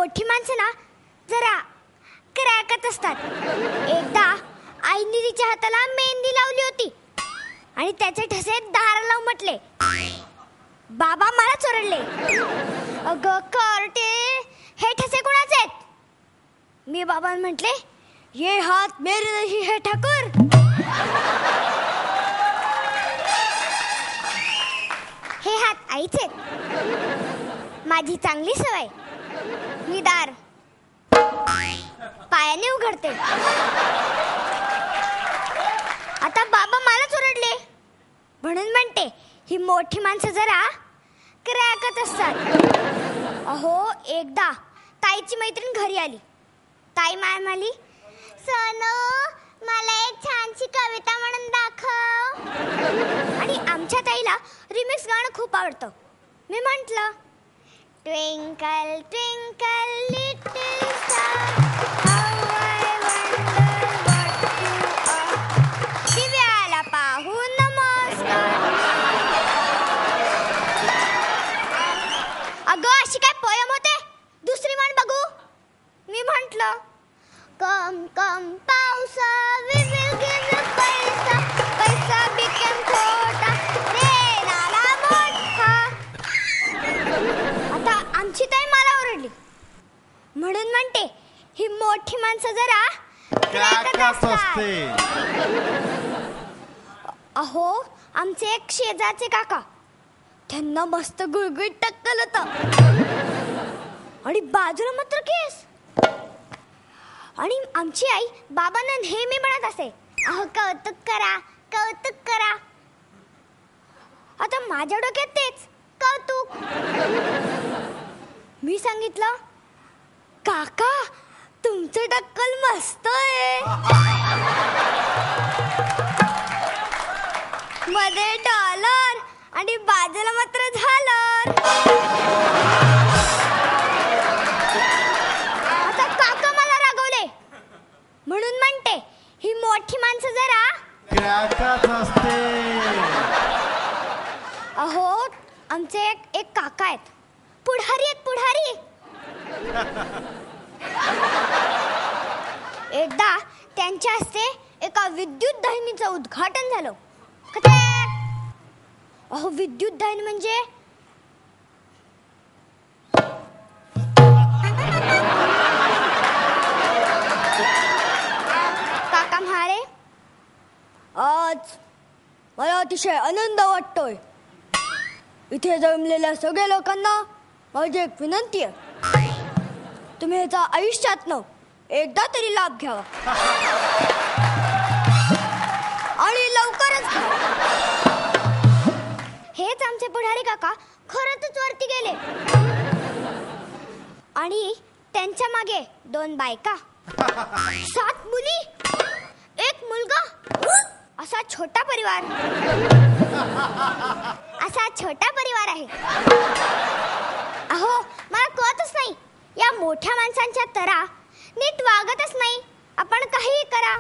मोठी माणसं ना जरा क्रॅकच असतात. एकदा आईने तिच्या हाताला मेहंदी लावली होती आणि त्याचे ठसे दार लावून म्हटले. बाबा मला चोरडले. अगं कार्टे, हे ठसे कोणाचे आहेत? मी बाबा म्हटले, ये हात मेरे नहीं है ठाकुर. हे हात आईचे. माझी चांगली सवय, मी दार पायाने उघडते. आता बाबा मला चोरडले म्हणून म्हणते ही मोठी माणसं जरा क्रॅकच असतात. अहो एकदा ताईची मैत्रीण घरी आली. ताई माय म्हणाली, सोनू मला एक छानशी कविता म्हणून दाखव. आणि आमच्या ताईला रिमिक्स गाणं खूप आवडतं. मी म्हटलं, twinkle twinkle little star how I wonder what you are. दिव्याला पाहून नमस्कार. अगं अशी काय पोयम होते? दुसरी म्हण बघू. मी म्हटलं, कम कम पावसा वी विल गिव्ह यू पैसा. पैसा बिकम खोटा रे नाला मोठा. आता आमची ताई मला ओरडली म्हणून म्हणते ही मोठी माणसं जरा क्रॅकच असते. अहो आमचे एक शेजारचे काका, त्यांना मस्त गुळगुळीत टक्कल होतं आणि बाजूला मात्र केस. आणि आमची आई बाबांना नेहमी म्हणत असे, अहो कौतुक करा कौतुक करा. आता माझ्या डोक्यात तेच कौतुक. मी सांगितलं, काका तुमचं टक्कल मस्त आहे. मध्ये डॉलर आणि बाजूला मात्र झालर. आता काका मला रागवले म्हणून म्हणते ही मोठी माणसं जरा क्रॅकच असते. अहो आमचे एक काका आहेत, पुढारी आहेत पुढारी. एकदा त्यांच्या हस्ते एका विद्युत दाहिनीचं उद्घाटन झालं. अहो विद्युत दाहिनी म्हणजे काका म्हणाले, आज मला अतिशय आनंद वाटतोय. इथे जमलेल्या सगळ्या लोकांना माझी एक विनंती आहे, तुम्ही ह्याचा आयुष्यातनं एकदा तरी लाभ घ्यावा आणि लवकरच घ्यावा. हेच आमचे पुढारी काका खरंच वरती गेले आणि त्यांच्या मागे 2 बायका, 7 मुली, 1 मुलगा, असा छोटा परिवार आहे. अहो मला कळतच नाही, या मोठ्या माणसांच्या तरा नीट वागतच नाही. आपण काहीही करा.